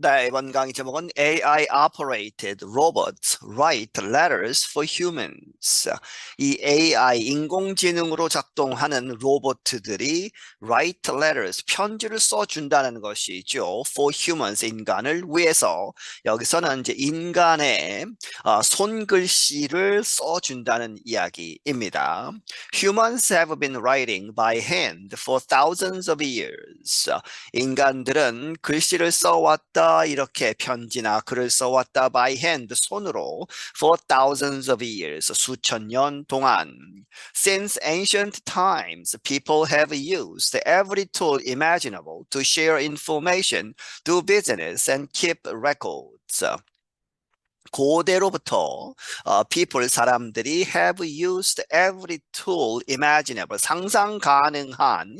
네, 이번 강의 제목은 AI operated robots write letters for humans. 이 AI 인공지능으로 작동하는 로봇들이 write letters 편지를 써준다는 것이죠. For humans 인간을 위해서 여기서는 이제 인간의 손글씨를 써준다는 이야기입니다. Humans have been writing by hand for thousands of years. 인간들은 글씨를 써왔다 이렇게 편지나 글을 써왔다 by hand 손으로 for thousands of years 수천 년 동안 since ancient times people have used every tool imaginable to share information, do business and keep records. 고대로부터 people 사람들이 have used every tool imaginable 상상 가능한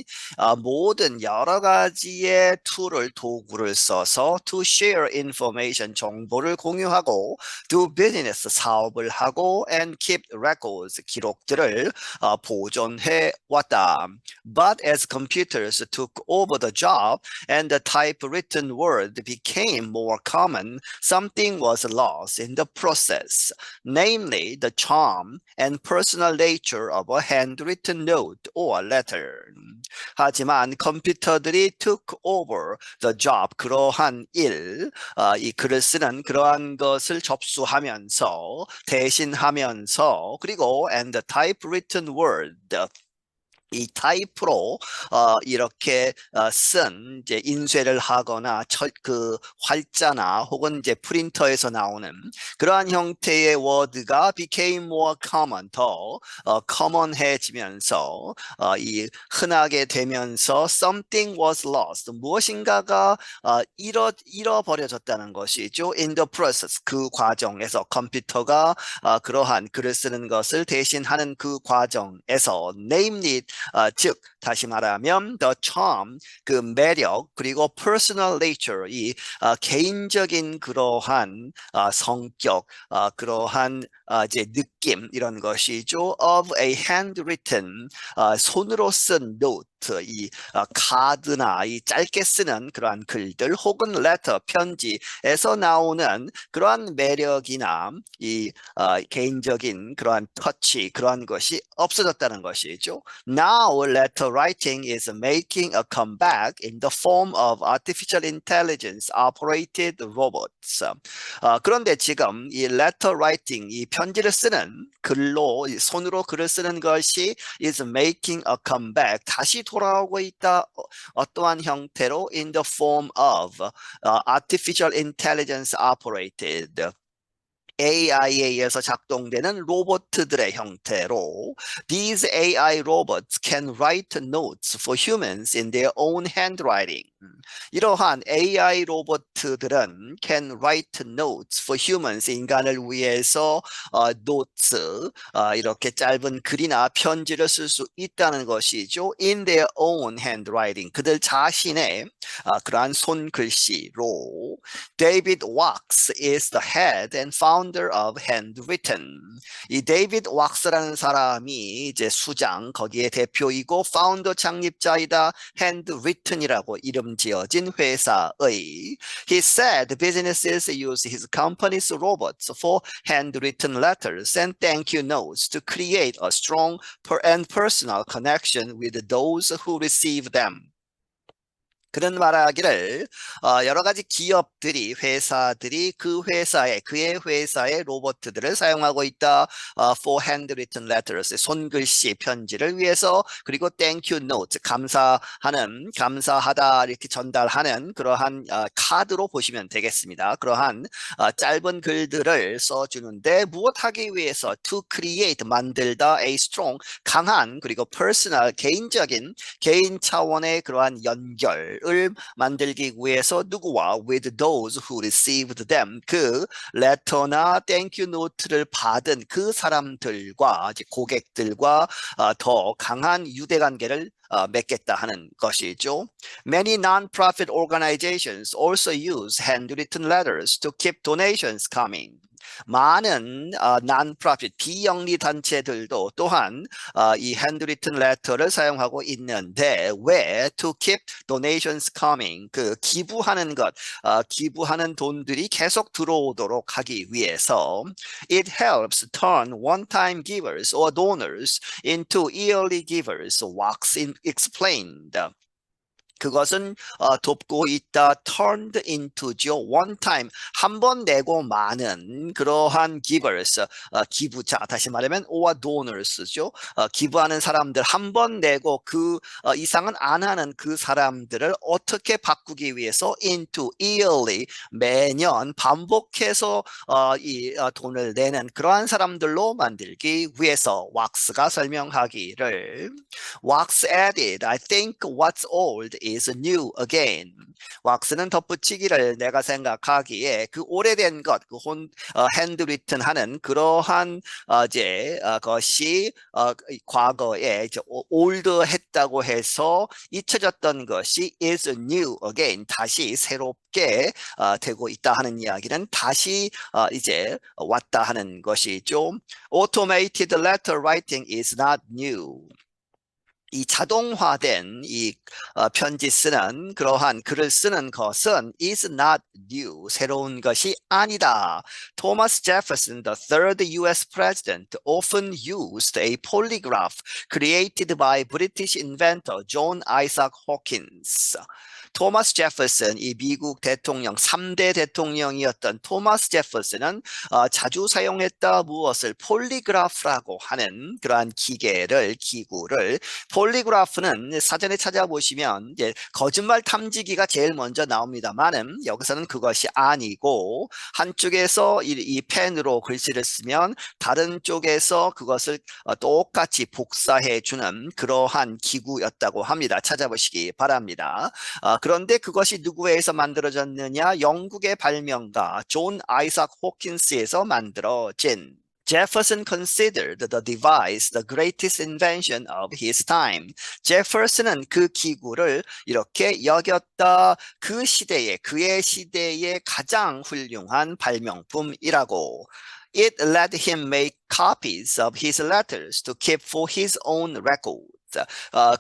모든 여러 가지의 툴을 도구를 써서 to share information 정보를 공유하고 do business 사업을 하고 and keep records 기록들을 보존해 왔다. But as computers took over the job and the typewritten word became more common, something was lost in the process, namely the charm and personal nature of a handwritten note or letter. 하지만 컴퓨터들이 took over the job, 그러한 이 글을 쓰는 그러한 것을 접수하면서, 대신하면서, 그리고 and the typewritten word, 이 타입으로 이렇게 쓴 이제 인쇄를 하거나 그 활자나 혹은 이제 프린터에서 나오는 그러한 형태의 워드가 became more common 더 common해지면서 이 흔하게 되면서 something was lost 무엇인가가 잃어버려졌다는 것이죠. In the process 그 과정에서 컴퓨터가 그러한 글을 쓰는 것을 대신하는 그 과정에서 namely 즉 다시 말하면 the charm 그 매력 그리고 personal nature 이 개인적인 그러한 성격 그러한 이제 느낌 이런 것이죠 of a handwritten 손으로 쓴 note 이 카드나 이 짧게 쓰는 그러한 글들 혹은 letter 편지에서 나오는 그러한 매력이나 이 개인적인 그러한 터치 그러한 것이 없어졌다는 것이죠. Now letter writing is making a comeback in the form of artificial intelligence operated robots. 그런데 지금 이 letter writing 이 편지를 쓰는 글로 손으로 글을 쓰는 것이 is making a comeback 다시 돌아오고 있다. 어떠한 형태로 in the form of artificial intelligence operated AI에 의해서 작동되는 로봇들의 형태로 These AI robots can write notes for humans in their own handwriting. 이러한 AI 로봇들은 can write notes for humans 인간을 위해서 notes 이렇게 짧은 글이나 편지를 쓸 수 있다는 것이죠. In their own handwriting 그들 자신의 그러한 손글씨로 David Wax is the head and founder of Handwritten. 이 데이비드 왁스라는 사람이 이제 수장 거기에 대표이고 파운더 창립자이다. Handwritten이라고 이름 지어진 회사의 He said businesses use his company's robots for handwritten letters and thank you notes to create a strong and personal connection with those who receive them. 그런 말하기를 여러 가지 기업들이 회사들이 그의 회사의 로봇들을 사용하고 있다. For handwritten letters 손글씨 편지를 위해서 그리고 thank you note 감사하다 이렇게 전달하는 그러한 카드로 보시면 되겠습니다. 그러한 짧은 글들을 써주는데 무엇하기 위해서 to create 만들다 a strong 강한 그리고 personal 개인 차원의 그러한 연결 을 만들기 위해서 누구와 with those who received them 그 letter나 thank you note를 받은 그 사람들과 이제 고객들과 더 강한 유대관계를 맺겠다 하는 것이죠. Many non-profit organizations also use handwritten letters to keep donations coming. 많은 non-profit 비영리 단체들도 또한 이 handwritten letter를 사용하고 있는데 왜 to keep donations coming 그 기부하는 것 기부하는 돈들이 계속 들어오도록 하기 위해서 it helps turn one-time givers or donors into yearly givers. Wax explained. 그것은 돕고 있다. turned into죠. one time 한 번 내고 많은 그러한 givers 기부자 다시 말하면 or donors죠. 기부하는 사람들 한 번 내고 그 이상은 안 하는 그 사람들을 어떻게 바꾸기 위해서 into yearly 매년 반복해서 이 돈을 내는 그러한 사람들로 만들기 위해서 왁스가 설명하기를 Wax added, I think what's old is new again. 왁스는 덧붙이기를 내가 생각하기에 그 오래된 것, 그 핸드리튼 하는 그러한 것이 과거에 이제 old 했다고 해서 잊혀졌던 것이 is new again. 다시 새롭게 되고 있다 하는 이야기는 다시 이제 왔다 하는 것이죠. Automated letter writing is not new. 이 자동화된 이 편지 쓰는 그러한 글을 쓰는 것은 is not new. 새로운 것이 아니다. Thomas Jefferson, the third US president, often used a polygraph created by British inventor John Isaac Hawkins. 토마스 제퍼슨, 이 미국 대통령 3대 대통령이었던 토마스 제퍼슨은 자주 사용했다 무엇을 폴리그래프라고 하는 그러한 기구를 폴리그래프는 사전에 찾아보시면 이제 거짓말 탐지기가 제일 먼저 나옵니다만은 여기서는 그것이 아니고 한쪽에서 이 펜으로 글씨를 쓰면 다른 쪽에서 그것을 똑같이 복사해 주는 그러한 기구였다고 합니다. 찾아보시기 바랍니다. 그런데 그것이 누구에서 만들어졌느냐? 영국의 발명가 존 아이삭 호킨스에서 만들어진 Jefferson considered the device the greatest invention of his time. 제퍼슨은 그 기구를 이렇게 여겼다. 그 시대에 그의 시대에 가장 훌륭한 발명품이라고. It let him make copies of his letters to keep for his own record.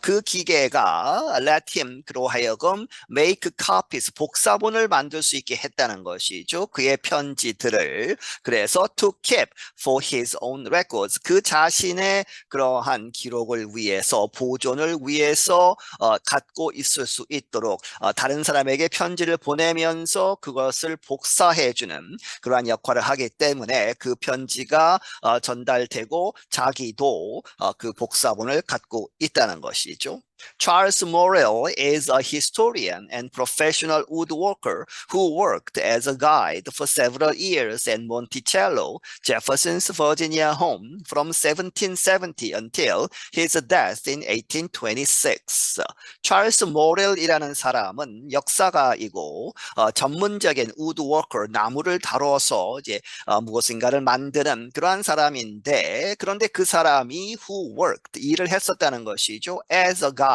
그 기계가 let him 그로 하여금 make copies 복사본을 만들 수 있게 했다는 것이죠. 그의 편지들을 그래서 to keep for his own records 그 자신의 그러한 기록을 위해서 보존을 위해서 갖고 있을 수 있도록 다른 사람에게 편지를 보내면서 그것을 복사해주는 그러한 역할을 하기 때문에 그 편지가 전달되고 자기도 그 복사본을 갖고 있다는 것이죠. Charles Morrell is a historian and professional woodworker who worked as a guide for several years in Monticello, Jefferson's Virginia home from 1770 until his death in 1826. 찰스 모렐이라는 사람은 역사가이고 전문적인 woodworker, 나무를 다뤄서 이제 무엇인가를 만드는 그러한 사람인데 그런데 그 사람이 who worked, 일을 했었다는 것이죠. as a guide.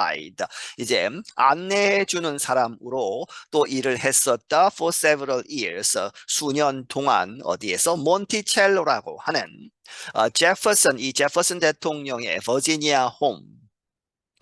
이제 안내해 주는 사람으로 또 일을 했었다. for several years. 수년 동안 어디에서 몬티첼로라고 하는 제퍼슨, 이 제퍼슨 대통령의 버지니아 홈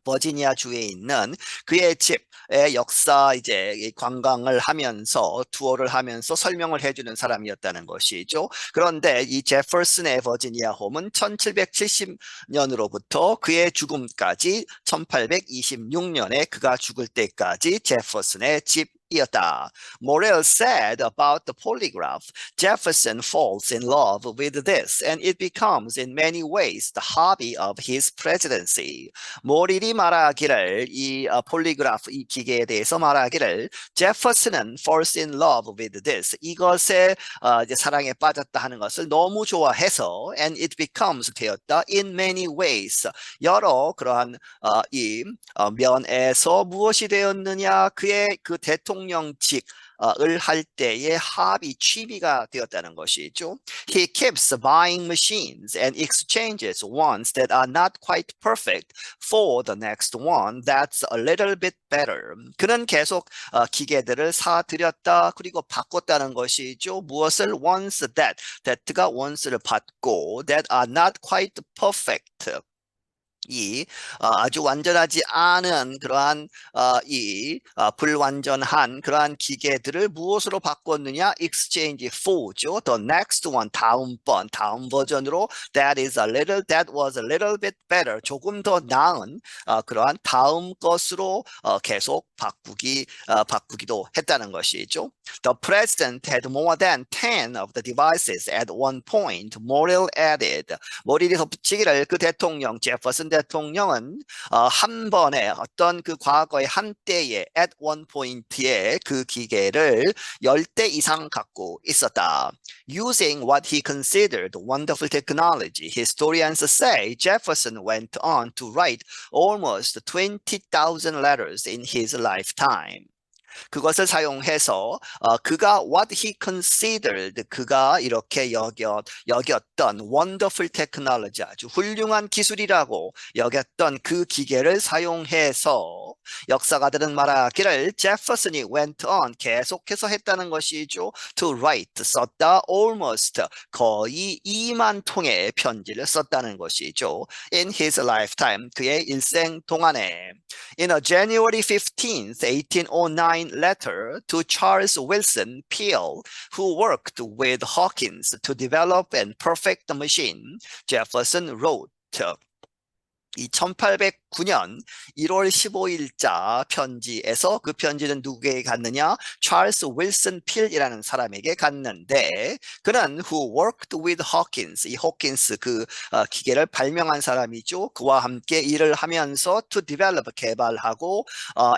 버지니아 주에 있는 그의 집의 역사 이제 관광을 하면서 투어를 하면서 설명을 해주는 사람이었다는 것이죠. 그런데 이 제퍼슨의 버지니아 홈은 1770년으로부터 그의 죽음까지 1826년에 그가 죽을 때까지 제퍼슨의 집이었다. Morell said about the polygraph, Jefferson falls in love with this and it becomes in many ways the hobby of his presidency. 모릴이 말하기를 이 폴리그래프 이 기계에 대해서 말하기를 제퍼슨은 falls in love with this 이것에 이제 사랑에 빠졌다 하는 것을 너무 좋아해서 and it becomes 되었다 in many ways 여러 그러한 이 면에서 무엇이 되었느냐 그의 그 대통령 대통령직을 할 때의 합의 취미가 되었다는 것이죠. He keeps buying machines and exchanges ones that are not quite perfect for the next one that's a little bit better. 그는 계속 기계들을 사들였다 그리고 바꿨다는 것이죠. 무엇을 once that가 once를 받고 that are not quite perfect. 이 아주 완전하지 않은 그러한 불완전한 그러한 기계들을 무엇으로 바꿨느냐? exchange for죠. The next one 다음 버전으로 that was a little bit better 조금 더 나은 그러한 다음 것으로 계속 바꾸기도 했다는 것이죠. The president had more than 10 of the devices at one point. Morrill added. 모릴이 덧붙이기를 그 대통령 제퍼슨 대통령은 한 번에 어떤 그 과거의 한때에 at one point에 그 기계를 10대 이상 갖고 있었다. Using what he considered wonderful technology, historians say Jefferson went on to write almost 20,000 letters in his lifetime. 그것을 사용해서 그가 what he considered 그가 이렇게 여겼던 wonderful technology 아주 훌륭한 기술이라고 여겼던 그 기계를 사용해서 역사가들은 말하기를 제퍼슨이 went on 계속해서 했다는 것이죠. to write 썼다 almost 거의 2만 통의 편지를 썼다는 것이죠. in his lifetime 그의 일생 동안에 in a January 15th, 1809 letter to Charles Wilson Peel, who worked with Hawkins to develop and perfect the machine, Jefferson wrote, 이 1809년 1월 15일자 편지에서 그 편지는 누구에게 갔느냐? 찰스 윌슨 필이라는 사람에게 갔는데 그는 who worked with Hawkins, 이 호킨스 그 기계를 발명한 사람이죠. 그와 함께 일을 하면서 to develop, 개발하고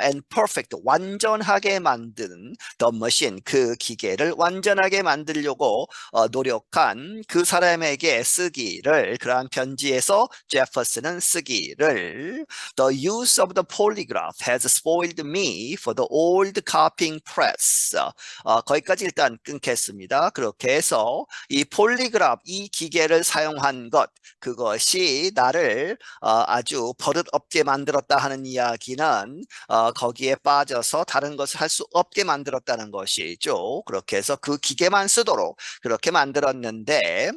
and perfect, 완전하게 만든 the machine, 그 기계를 완전하게 만들려고 노력한 그 사람에게 쓰기를 그러한 편지에서 제퍼슨은 쓰기를 The use of the polygraph has spoiled me for the old copying press. 거기까지 일단 끊겠습니다. 그렇게 해서 이 폴리그래프, 이 기계를 사용한 것, 그것이 나를 아주 버릇없게 만들었다 하는 이야기는 거기에 빠져서 다른 것을 할 수 없게 만들었다는 것이죠. 그렇게 해서 그 기계만 쓰도록 그렇게 만들었는데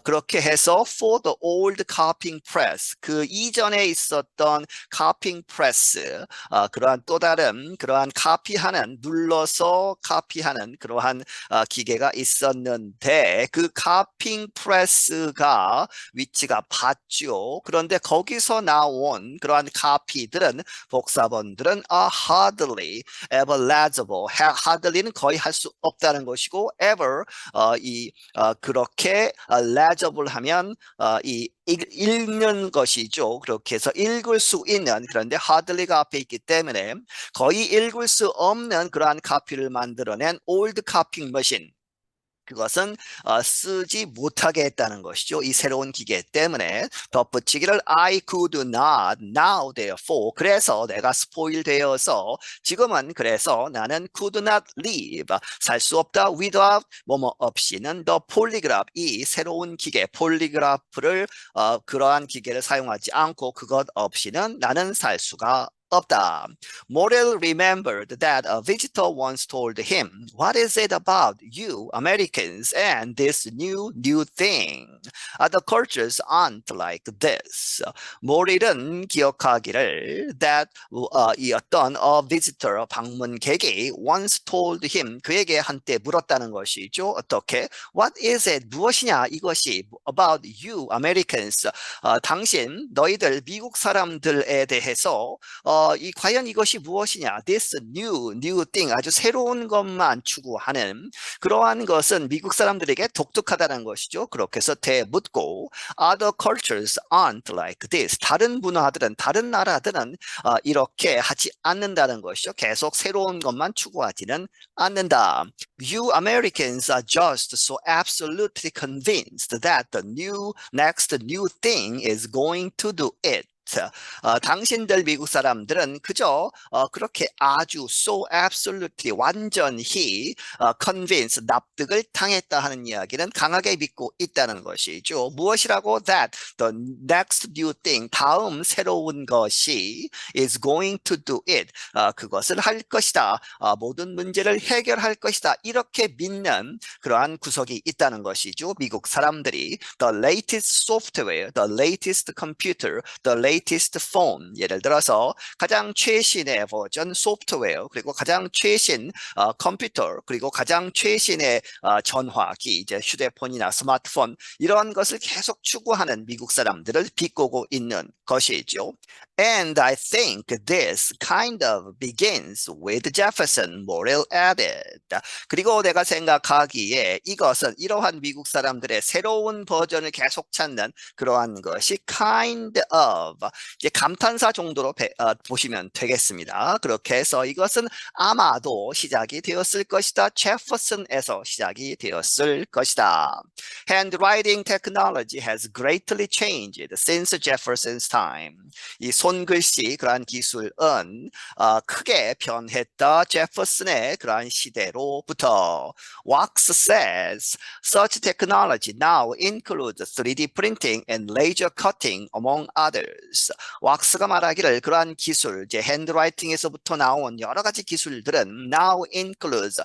그렇게 해서 for the old copying press, 그 이전에 있었던 copying press, 그러한 또 다른 그러한 눌러서 카피하는 그러한 기계가 있었는데 그 copying press가 위치가 봤죠. 그런데 거기서 나온 그러한 카피들은 복사본들은 hardly ever legible. hardly는 거의 할 수 없다는 것이고 ever 그렇게 legible 하면 읽는 것이죠. 그렇게 해서 읽을 수 있는, 그런데 hardly가 앞에 있기 때문에 거의 읽을 수 없는 그러한 카피를 만들어낸 old copying machine. 그것은 쓰지 못하게 했다는 것이죠. 이 새로운 기계 때문에 덧붙이기를 I could not now therefore, 그래서 내가 스포일 되어서 지금은 그래서 나는 could not live, 살 수 없다 without 뭐뭐 없이는 the polygraph, 이 새로운 기계 폴리그래프를 그러한 기계를 사용하지 않고 그것 없이는 나는 살 수가 없다. Morrill remembered that a visitor once told him, "What is it about you Americans and this new thing? Other cultures aren't like this." 모릴은 기억하기를 that 이 어떤 a visitor, 방문객이 once told him, 그에게 한때 물었다는 것이죠. 어떻게? What is it? 무엇이냐 이것이 about you Americans, 당신 너희들 미국 사람들에 대해서 과연 이것이 무엇이냐? This new thing, 아주 새로운 것만 추구하는 그러한 것은 미국 사람들에게 독특하다는 것이죠. 그렇게 해서 되묻고 other cultures aren't like this. 다른 문화들은, 다른 나라들은 이렇게 하지 않는다는 것이죠. 계속 새로운 것만 추구하지는 않는다. You Americans are just so absolutely convinced that the next new thing is going to do it. 당신들 미국 사람들은 그저 그렇게 아주 so absolutely 완전히 convince 납득을 당했다 하는 이야기는 강하게 믿고 있다는 것이죠. 무엇이라고? That the next new thing, 다음 새로운 것이 is going to do it. 그것을 할 것이다. 모든 문제를 해결할 것이다. 이렇게 믿는 그러한 구석이 있다는 것이죠. 미국 사람들이 the latest software, the latest computer, the latest phone. 예를 들어서 가장 최신의 버전 소프트웨어, 그리고 가장 최신 컴퓨터, 그리고 가장 최신의 전화기, 이제 휴대폰이나 스마트폰 이런 것을 계속 추구하는 미국 사람들을 비꼬고 있는 것이죠. And I think this kind of begins with Jefferson moral added. 그리고 내가 생각하기에 이것은 이러한 미국 사람들의 새로운 버전을 계속 찾는 그러한 것이 kind of 이제 감탄사 정도로 보시면 되겠습니다. 그렇게 해서 이것은 아마도 시작이 되었을 것이다. 제퍼슨에서 시작이 되었을 것이다. Handwriting technology has greatly changed since Jefferson's time. 이 손글씨 그러한 기술은 크게 변했다. 제퍼슨의 그러한 시대로부터. Wax says such technology now includes 3D printing and laser cutting among others. 왁스가 말하기를 그러한 기술, 이제 핸드라이팅에서부터 나온 여러 가지 기술들은 now includes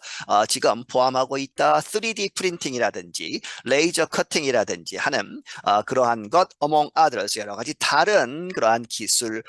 지금 포함하고 있다. 3D 프린팅이라든지 레이저 커팅이라든지 하는 그러한 것 among others 여러 가지 다른 그러한 기술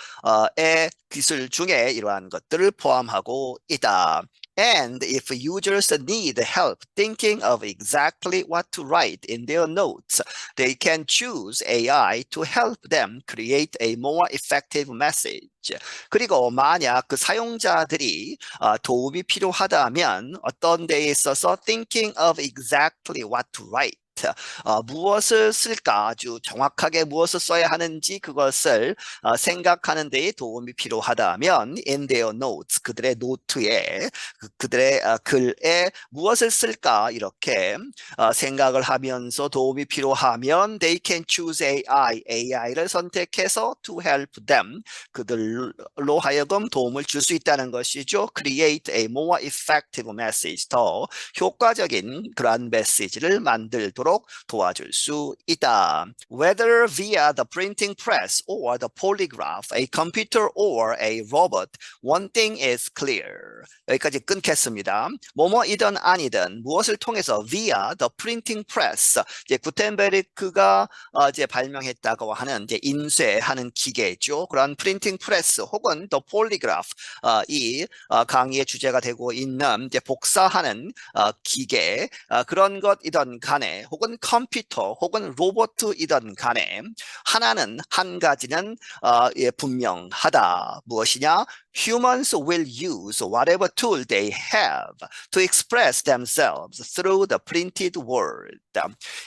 중에 이러한 것들을 포함하고 있다. And if users need help thinking of exactly what to write in their notes, they can choose AI to help them create a more effective message. 그리고 만약 그 사용자들이 도움이 필요하다면 어떤 데에 있어서 thinking of exactly what to write 무엇을 쓸까 아주 정확하게 무엇을 써야 하는지 그것을 생각하는 데에 도움이 필요하다면 in their notes 그들의 노트에 그들의 글에 무엇을 쓸까 이렇게 생각을 하면서 도움이 필요하면 they can choose AI를 선택해서 to help them 그들로 하여금 도움을 줄 수 있다는 것이죠. create a more effective message 더 효과적인 그러한 메시지를 만들도록 도와줄 수 있다. Whether via the printing press or the polygraph, a computer or a robot, one thing is clear. 여기까지 끊겠습니다. 뭐뭐이든 아니든 무엇을 통해서 via the printing press, 이제 구텐베르크가 이제 발명했다고 하는 이제 인쇄하는 기계죠. 그런 printing press 혹은 the polygraph, 이 강의의 주제가 되고 있는 이제 복사하는 기계 그런 것이든 간에 혹은 컴퓨터 혹은 로봇이든 간에 하나는 한 가지는 분명하다. 무엇이냐? Humans will use whatever tool they have to express themselves through the printed word.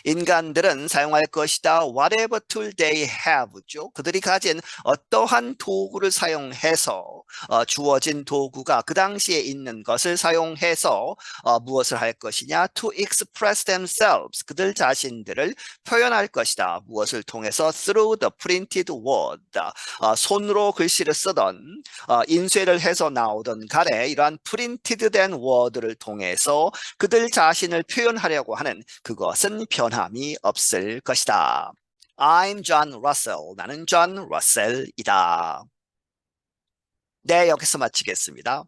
인간들은 사용할 것이다. Whatever tool they have죠. 그들이 가진 어떠한 도구를 사용해서 주어진 도구가 그 당시에 있는 것을 사용해서 무엇을 할 것이냐? To express themselves. 그들 자신들을 표현할 것이다. 무엇을 통해서? Through the printed word. 손으로 글씨를 쓰던 인쇄를 해서 나오던 간에 이러한 프린티드 된 워드를 통해서 그들 자신을 표현하려고 하는 그것은 변함이 없을 것이다. I'm John Russell. 나는 존 러셀이다. 네, 여기서 마치겠습니다.